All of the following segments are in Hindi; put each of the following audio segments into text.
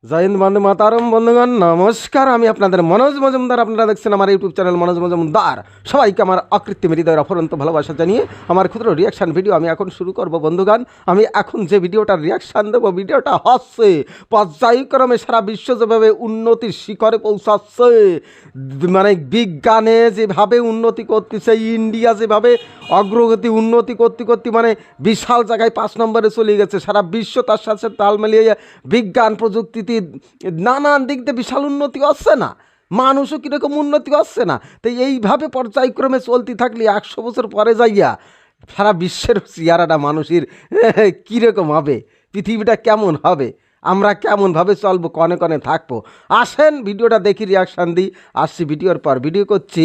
জয় হিন্দ, বন্দে মাতারম। বন্ধুগণ নমস্কার, আমি আপনাদের মনোজ মজুমদার। আপনারা দেখছেন আমার ইউটিউব চ্যানেল মনোজ মজুমদার। সবাইকে আমার অকৃত্রিম হৃদয়ের অফুরন্ত ভালোবাসা জানিয়ে আমার ক্ষুদ্র রিয়াকশান ভিডিও আমি এখন শুরু করব। বন্ধুগণ, আমি এখন যে ভিডিওটার রিয়াকশান দেবো, ভিডিওটা হচ্ছে পর্যায়ক্রমে সারা বিশ্ব যেভাবে উন্নতির শিখরে পৌঁছাচ্ছে, মানে বিজ্ঞানে যেভাবে উন্নতি করতেছে, ইন্ডিয়া যেভাবে অগ্রগতি উন্নতি করতে করতে মানে বিশাল জায়গায় 5 নম্বরে চলে গেছে। সারা বিশ্ব তার সাথে তাল মিলিয়ে বিজ্ঞান প্রযুক্তিতে নানান দিক দিয়ে বিশাল উন্নতি হচ্ছে না, মানুষও কীরকম উন্নতি হচ্ছে না। তো এইভাবে পর্যায়ক্রমে চলতে থাকলে 100 বছর পরে যাইয়া সারা বিশ্বের চেহারাটা মানুষের কীরকম হবে, পৃথিবীটা কেমন হবে, আমরা কেমনভাবে চলবো, কনে কনে থাকবো। আসেন ভিডিওটা দেখি, রিয়াকশান দিই। আসছি ভিডিওর পর ভিডিও করছি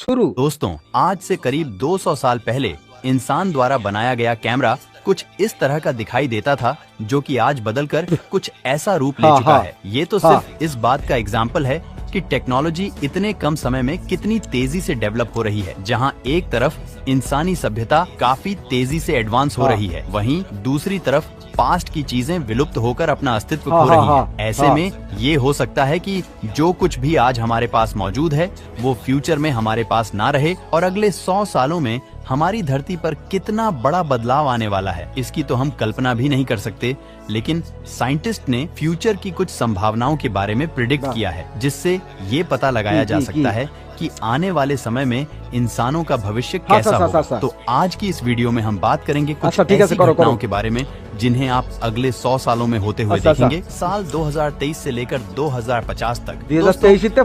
शुरू। दोस्तों, आज से करीब 200 साल पहले इंसान द्वारा बनाया गया कैमरा कुछ इस तरह का दिखाई देता था, जो कि आज बदलकर कुछ ऐसा रूप ले चुका है। ये तो सिर्फ इस बात का एग्जाम्पल है कि टेक्नोलॉजी इतने कम समय में कितनी तेजी से डेवलप हो रही है। जहां एक तरफ इंसानी सभ्यता काफी तेजी से एडवांस हो रही है, वहीं दूसरी तरफ पास्ट की चीजें विलुप्त होकर अपना अस्तित्व खो रही हैं। ऐसे में ये हो सकता है कि जो कुछ भी आज हमारे पास मौजूद है वो फ्यूचर में हमारे पास ना रहे, और अगले 100 सालों में हमारी धरती पर कितना बड़ा बदलाव आने वाला है, इसकी तो हम कल्पना भी नहीं कर सकते। लेकिन साइंटिस्ट ने फ्यूचर की कुछ संभावनाओं के बारे में प्रिडिक्ट किया है, जिससे ये पता लगाया जा सकता है कि आने वाले समय में इंसानों का भविष्य कैसा होगा। तो आज की इस वीडियो में हम बात करेंगे कुछ ऐसी घटनाओं के बारे में जिन्हें आप अगले 100 सालों में होते हुए देखेंगे। साल 2023 से लेकर 2050 तक।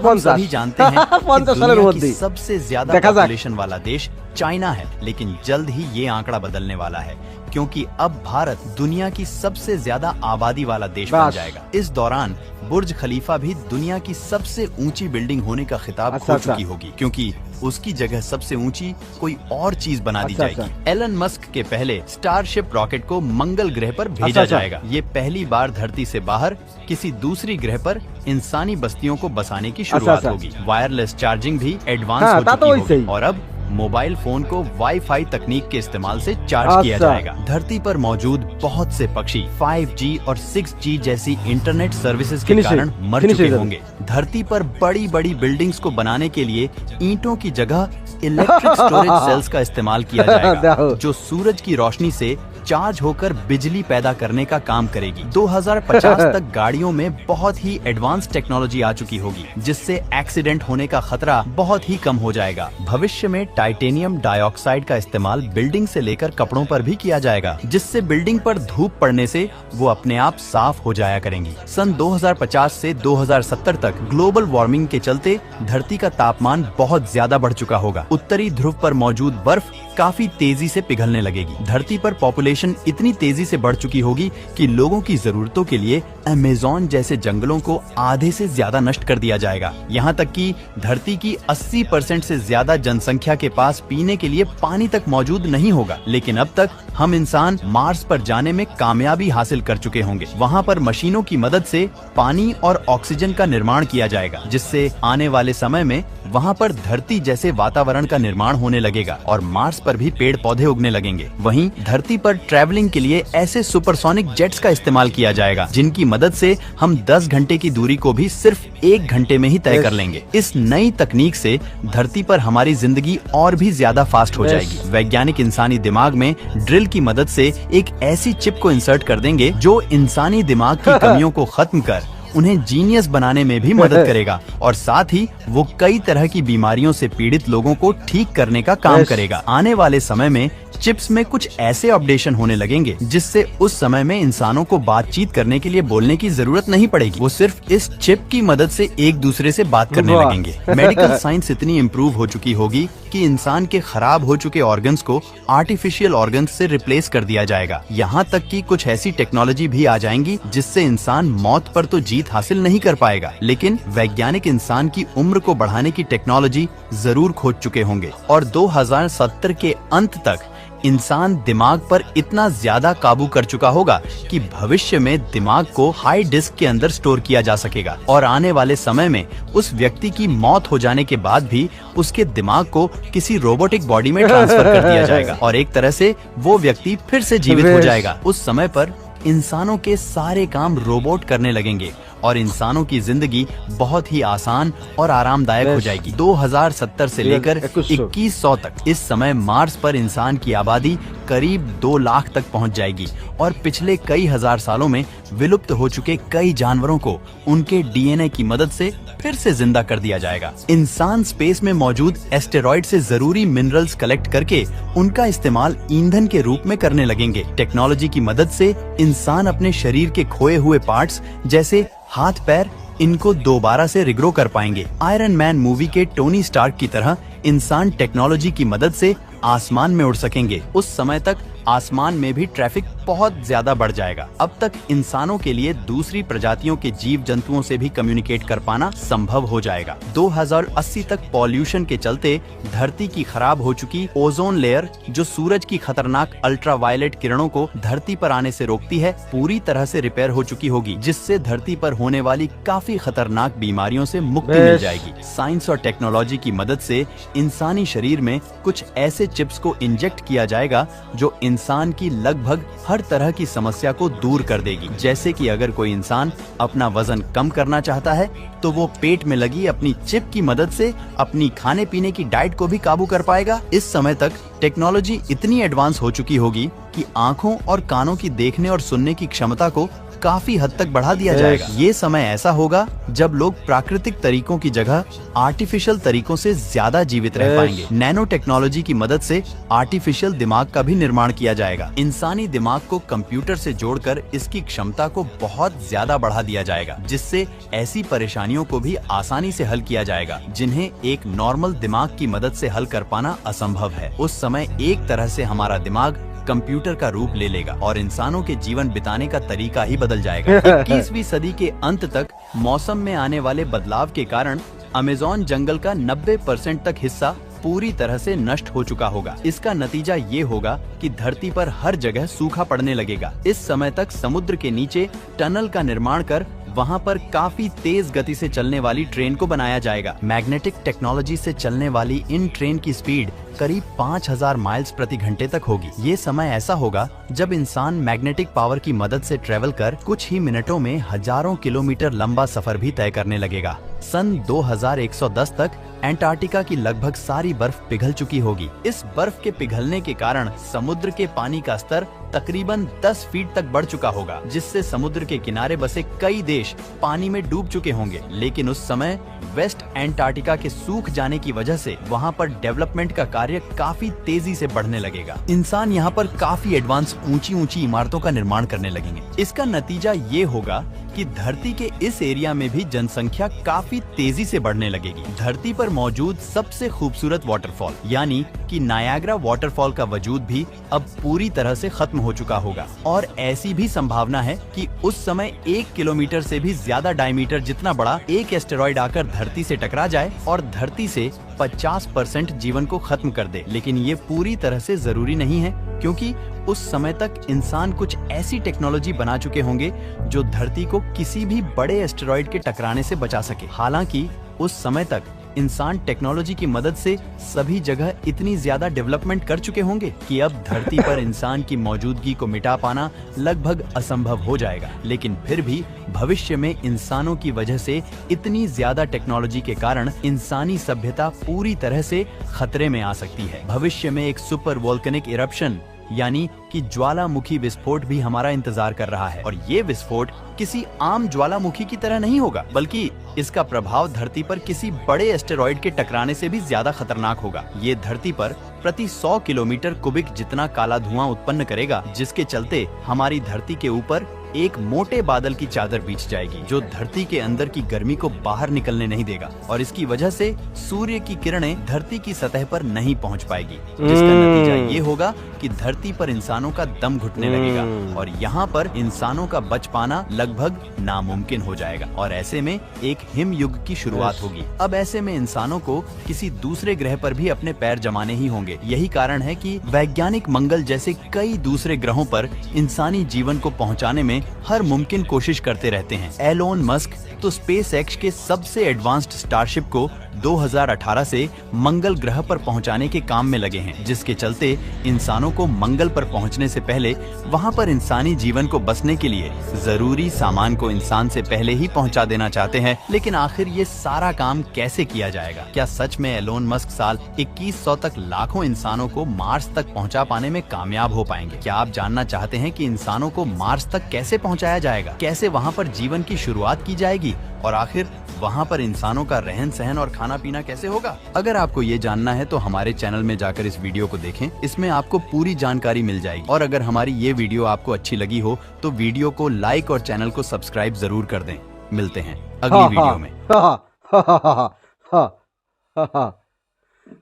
हम सभी जानते हैं कि दुनिया की सबसे ज्यादा पॉपुलेशन वाला देश चाइना है, लेकिन जल्द ही ये आंकड़ा बदलने वाला है, क्योंकि अब भारत दुनिया की सबसे ज्यादा आबादी वाला देश बन जाएगा। इस दौरान बुर्ज खलीफा भी दुनिया की सबसे ऊंची बिल्डिंग होने का खिताब खो चुकी होगी, क्योंकि उसकी जगह सबसे ऊंची कोई और चीज बना दी जाएगी। एलन मस्क के पहले स्टारशिप रॉकेट को मंगल ग्रह पर भेजा जाएगा। ये पहली बार धरती से बाहर किसी दूसरी ग्रह पर इंसानी बस्तियों को बसाने की शुरुआत होगी। वायरलेस चार्जिंग भी एडवांस हो चुकी होगी, और अब मोबाइल फोन को वाईफाई तकनीक के इस्तेमाल से चार्ज किया जाएगा। धरती पर मौजूद बहुत से पक्षी 5G और 6G जैसी इंटरनेट सर्विसेज के कारण मर चुके होंगे। धरती पर बड़ी बड़ी बिल्डिंग्स को बनाने के लिए ईंटों की जगह इलेक्ट्रिक स्टोरेज सेल्स का इस्तेमाल किया जाएगा, जो सूरज की रोशनी से चार्ज होकर बिजली पैदा करने का काम करेगी। 2050 तक गाड़ियों में बहुत ही एडवांस टेक्नोलॉजी आ चुकी होगी, जिससे एक्सीडेंट होने का खतरा बहुत ही कम हो जाएगा। भविष्य में टाइटेनियम डाइऑक्साइड का इस्तेमाल बिल्डिंग से लेकर कपड़ों पर भी किया जाएगा, जिससे बिल्डिंग पर धूप पड़ने से वो अपने आप साफ हो जाया करेंगी। सन 2050 से 2070 तक ग्लोबल वार्मिंग के चलते धरती का तापमान बहुत ज्यादा बढ़ चुका होगा। उत्तरी ध्रुव पर मौजूद बर्फ काफी तेजी से पिघलने लगेगी। धरती पर पॉपुलेशन इतनी तेजी से बढ़ चुकी होगी कि लोगों की जरूरतों के लिए अमेज़न जैसे जंगलों को आधे से ज्यादा नष्ट कर दिया जाएगा। यहाँ तक कि धरती की 80% से ज्यादा जनसंख्या के पास पीने के लिए पानी तक मौजूद नहीं होगा। लेकिन अब तक हम इंसान मार्स पर जाने में कामयाबी हासिल कर चुके होंगे। वहाँ पर मशीनों की मदद से पानी और ऑक्सीजन का निर्माण किया जाएगा, जिससे आने वाले समय में वहाँ पर धरती जैसे वातावरण का निर्माण होने लगेगा, और मार्स पर भी पेड़ पौधे उगने लगेंगे। वहीं धरती पर ट्रैवलिंग के लिए ऐसे सुपरसोनिक जेट्स का इस्तेमाल किया जाएगा, जिनकी मदद से हम 10 घंटे की दूरी को भी सिर्फ 1 घंटे में ही तय कर लेंगे। इस नई तकनीक से धरती पर हमारी जिंदगी और भी ज्यादा फास्ट हो जाएगी। वैज्ञानिक इंसानी दिमाग में ड्रिल की मदद से एक ऐसी चिप को इंसर्ट कर देंगे, जो इंसानी दिमाग की कमियों को खत्म कर उन्हें जीनियस बनाने में भी मदद करेगा, और साथ ही वो कई तरह की बीमारियों से पीड़ित लोगों को ठीक करने का काम करेगा। आने वाले समय में चिप्स में कुछ ऐसे अपडेशन होने लगेंगे, जिससे उस समय में इंसानों को बातचीत करने के लिए बोलने की जरूरत नहीं पड़ेगी। वो सिर्फ इस चिप की मदद से एक दूसरे से बात करने लगेंगे। मेडिकल साइंस इतनी इम्प्रूव हो चुकी होगी कि इंसान के खराब हो चुके ऑर्गन्स को आर्टिफिशियल ऑर्गन्स से रिप्लेस कर दिया जाएगा। यहाँ तक कि कुछ ऐसी टेक्नोलॉजी भी आ जाएंगी, जिससे इंसान मौत पर तो जीत हासिल नहीं कर पाएगा, लेकिन वैज्ञानिक इंसान की उम्र को बढ़ाने की टेक्नोलॉजी जरूर खोज चुके होंगे। और 2070 के अंत तक इंसान दिमाग पर इतना ज्यादा काबू कर चुका होगा कि भविष्य में दिमाग को हाई डिस्क के अंदर स्टोर किया जा सकेगा, और आने वाले समय में उस व्यक्ति की मौत हो जाने के बाद भी उसके दिमाग को किसी रोबोटिक बॉडी में ट्रांसफर कर दिया जाएगा, और एक तरह से वो व्यक्ति फिर से जीवित हो जाएगा। उस समय पर इंसानों के सारे काम रोबोट करने लगेंगे और इंसानों की जिंदगी बहुत ही आसान और आरामदायक हो जाएगी। 2070 से लेकर 2100 तक इस समय मार्स पर इंसान की आबादी करीब 2 लाख तक पहुंच जाएगी और पिछले कई हजार सालों में विलुप्त हो चुके कई जानवरों को उनके डीएनए की मदद से फिर से जिंदा कर दिया जाएगा। इंसान स्पेस में मौजूद एस्टेरॉइड से जरूरी मिनरल्स कलेक्ट करके उनका इस्तेमाल ईंधन के रूप में करने लगेंगे। टेक्नोलॉजी की मदद से इंसान अपने शरीर के खोए हुए पार्ट्स जैसे हाथ पैर इनको दोबारा से रिग्रो कर पाएंगे। आयरन मैन मूवी के टोनी स्टार्क की तरह इंसान टेक्नोलॉजी की मदद से आसमान में उड़ सकेंगे। उस समय तक आसमान में भी ट्रैफिक बहुत ज्यादा बढ़ जाएगा। अब तक इंसानों के लिए दूसरी प्रजातियों के जीव जंतुओं से भी कम्युनिकेट कर पाना संभव हो जाएगा। 2080 तक पॉल्यूशन के चलते धरती की खराब हो चुकी ओजोन लेयर, जो सूरज की खतरनाक अल्ट्रावायलेट किरणों को धरती पर आने से रोकती है, पूरी तरह से रिपेयर हो चुकी होगी, जिससे धरती पर होने वाली काफी खतरनाक बीमारियों से मुक्ति मिल जाएगी। साइंस और टेक्नोलॉजी की मदद से इंसानी शरीर में कुछ ऐसे चिप्स को इंजेक्ट किया जाएगा जो इंसान की लगभग हर तरह की समस्या को दूर कर देगी। जैसे कि अगर कोई इंसान अपना वजन कम करना चाहता है तो वो पेट में लगी अपनी चिप की मदद से अपनी खाने पीने की डाइट को भी काबू कर पाएगा। इस समय तक टेक्नोलॉजी इतनी एडवांस हो चुकी होगी कि आँखों और कानों की देखने और सुनने की क्षमता को काफी हद तक बढ़ा दिया जाएगा। ये समय ऐसा होगा जब लोग प्राकृतिक तरीकों की जगह आर्टिफिशियल तरीकों से ज्यादा जीवित रह पाएंगे। नैनो टेक्नोलॉजी की मदद से आर्टिफिशियल दिमाग का भी निर्माण किया जाएगा। इंसानी दिमाग को कंप्यूटर से जोड़कर इसकी क्षमता को बहुत ज्यादा बढ़ा दिया जाएगा, जिससे ऐसी परेशानियों को भी आसानी से हल किया जाएगा जिन्हें एक नॉर्मल दिमाग की मदद से हल कर पाना असंभव है। उस समय एक तरह से हमारा दिमाग कंप्यूटर का रूप ले लेगा और इंसानों के जीवन बिताने का तरीका ही बदल जाएगा। 21वीं सदी के अंत तक मौसम में आने वाले बदलाव के कारण अमेज़न जंगल का 90% तक हिस्सा पूरी तरह से नष्ट हो चुका होगा। इसका नतीजा ये होगा कि धरती पर हर जगह सूखा पड़ने लगेगा। इस समय तक समुद्र के नीचे टनल का निर्माण कर वहाँ पर काफी तेज गति से चलने वाली ट्रेन को बनाया जाएगा। मैग्नेटिक टेक्नोलॉजी से चलने वाली इन ट्रेन की स्पीड करीब 5000 माइल्स प्रति घंटे तक होगी। ये समय ऐसा होगा जब इंसान मैग्नेटिक पावर की मदद से ट्रेवल कर कुछ ही मिनटों में हजारों किलोमीटर लंबा सफर भी तय करने लगेगा। सन 2110 तक एंटार्क्टिका की लगभग सारी बर्फ पिघल चुकी होगी। इस बर्फ के पिघलने के कारण समुद्र के पानी का स्तर तकरीबन 10 फीट तक बढ़ चुका होगा, जिससे समुद्र के किनारे बसे कई देश पानी में डूब चुके होंगे। लेकिन उस समय वेस्ट एंटार्क्टिका के सूख जाने की वजह से वहाँ पर डेवलपमेंट का कार्य काफी तेजी से बढ़ने लगेगा। इंसान यहाँ पर काफी एडवांस ऊंची इमारतों का निर्माण करने लगेंगे। इसका नतीजा ये होगा कि धरती के इस एरिया में भी जनसंख्या काफी तेजी से बढ़ने लगेगी। धरती पर मौजूद सबसे खूबसूरत वाटरफॉल यानी कि नायाग्रा वाटरफॉल का वजूद भी अब पूरी तरह से खत्म हो चुका होगा और ऐसी भी संभावना है कि उस समय 1 किलोमीटर से भी ज्यादा डायमीटर जितना बड़ा एक एस्टेरॉइड आकर धरती से टकरा जाए और धरती से 50% जीवन को खत्म कर दे। लेकिन ये पूरी तरह से जरूरी नहीं है, क्योंकि उस समय तक इंसान कुछ ऐसी टेक्नोलॉजी बना चुके होंगे जो धरती को किसी भी बड़े एस्टेरॉइड के टकराने से बचा सके। हालांकि उस समय तक इंसान टेक्नोलॉजी की मदद से सभी जगह इतनी ज्यादा डेवलपमेंट कर चुके होंगे कि अब धरती पर इंसान की मौजूदगी को मिटा पाना लगभग असंभव हो जाएगा। लेकिन फिर भी भविष्य में इंसानों की वजह से इतनी ज्यादा टेक्नोलॉजी के कारण इंसानी सभ्यता पूरी तरह से खतरे में आ सकती है। भविष्य में एक सुपर वोल्केनिक इरप्शन यानी कि ज्वालामुखी विस्फोट भी हमारा इंतजार कर रहा है, और ये विस्फोट किसी आम ज्वालामुखी की तरह नहीं होगा, बल्कि इसका प्रभाव धरती पर किसी बड़े एस्टेरॉइड के टकराने से भी ज्यादा खतरनाक होगा। ये धरती पर प्रति 100 किलोमीटर क्यूबिक जितना काला धुआं उत्पन्न करेगा, जिसके चलते हमारी धरती के ऊपर एक मोटे बादल की चादर बिछ जाएगी जो धरती के अंदर की गर्मी को बाहर निकलने नहीं देगा, और इसकी वजह से सूर्य की किरणें धरती की सतह पर नहीं पहुंच पाएगी, जिसका नतीजा ये होगा कि धरती पर इंसानों का दम घुटने लगेगा और यहाँ पर इंसानों का बच पाना लगभग नामुमकिन हो जाएगा, और ऐसे में एक हिम युग की शुरुआत होगी। अब ऐसे में इंसानों को किसी दूसरे ग्रह पर भी अपने पैर जमाने ही होंगे। यही कारण है कि वैज्ञानिक मंगल जैसे कई दूसरे ग्रहों पर इंसानी जीवन को पहुँचाने में हर मुमकिन कोशिश करते रहते हैं। एलोन मस्क तो स्पेस एक्स के सबसे एडवांस्ड स्टारशिप को 2018 से मंगल ग्रह पर पहुंचाने के काम में लगे हैं, जिसके चलते इंसानों को मंगल पर पहुंचने से पहले वहां पर इंसानी जीवन को बसने के लिए जरूरी सामान को इंसान से पहले ही पहुंचा देना चाहते हैं। लेकिन आखिर ये सारा काम कैसे किया जाएगा? क्या सच में एलोन मस्क साल 2100 तक लाखों इंसानों को मार्स तक पहुंचा पाने में कामयाब हो पाएंगे? क्या आप जानना चाहते हैं कि इंसानों को मार्स तक कैसे पहुंचाया जाएगा, कैसे वहां पर जीवन की शुरुआत की जाएगी और आखिर वहां पर इंसानों का रहन सहन और खाना पीना कैसे होगा? अगर आपको ये जानना है तो हमारे चैनल में जाकर इस वीडियो को देखें, इसमें आपको पूरी जानकारी मिल जाएगी। और अगर हमारी ये वीडियो आपको अच्छी लगी हो तो वीडियो को लाइक और चैनल को सब्सक्राइब जरूर कर दें। मिलते हैं अगली वीडियो में।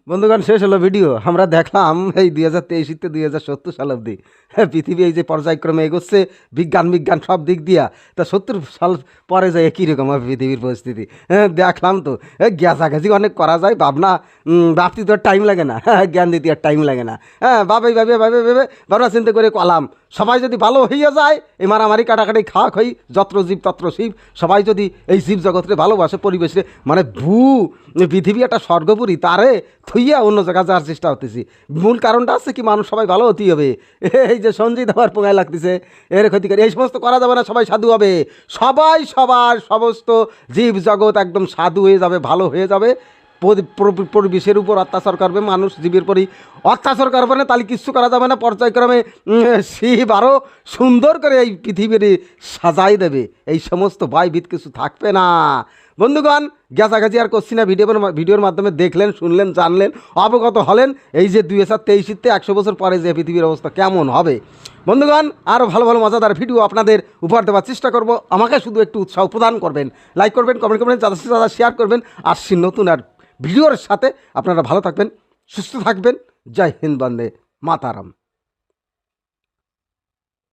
বন্ধুগণ, শেষ হলো ভিডিও। আমরা দেখলাম এই 2023 থেকে 2070 সাল অবধি পৃথিবী এই যে পর্যায়ক্রমে এগোচ্ছে বিজ্ঞান সব দিক দিয়া, তা 70 সাল পরে যায় কীরকম হবে পৃথিবীর পরিস্থিতি দেখলাম তো। গ্যাসাঘাসি অনেক করা যায়, ভাবনা ভাবতে তো আর টাইম লাগে না, জ্ঞান দিতে আর টাইম লাগে না। ভাবনা চিন্তা করে কলাম সবাই যদি ভালো হইয়া যায়, এই মারামারি কাটাকাটি খাওয়া খাই যত্র জীব তত্র শিব, সবাই যদি এই জীব জগৎরে ভালোবাসে, পরিবেশে মানে পৃথিবী একটা স্বর্গপুরী, তারে থইয়া অন্য জায়গায় যাওয়ার চেষ্টা করতেছি। মূল কারণটা আছে কি, মানুষ সবাই ভালো হতেই হবে। এই যে সঞ্জিত হওয়ার পোঙায় লাগতেছে, এর ক্ষতিকারী এই সমস্ত করা যাবে না। সবাই সাধু হবে, সবাই সবার সমস্ত জীব জগৎ একদম সাধু হয়ে যাবে, ভালো হয়ে যাবে। পরিবেশের উপর অত্যাচার করবে, মানুষ জীবের পরই অত্যাচার করবে না, তাহলে কিচ্ছু করা যাবে না। পর্যায়ক্রমে শিব আরও সুন্দর করে এই পৃথিবীর সাজাই দেবে, এই সমস্ত ভয়ভীত কিছু থাকবে না। বন্ধুগণ, গ্যাসাগাছি আর করছি না, ভিডিওর মাধ্যমে দেখলেন, শুনলেন, জানলেন, অবগত হলেন এই যে 2023-তে 100 বছর পরে যে পৃথিবীর অবস্থা কেমন হবে। বন্ধুগণ, আরও ভালো ভালো মজাদার ভিডিও আপনাদের উপহার দেওয়ার চেষ্টা করব। আমাকে শুধু একটু উৎসাহ প্রদান করবেন, লাইক করবেন, কমেন্ট করবেন, যারা শেয়ার করবেন। আসছি নতুন আর ভিডিওর সাথে। আপনারা ভালো থাকবেন, সুস্থ থাকবেন। জয় হিন্দ, বন্দে মাতারাম।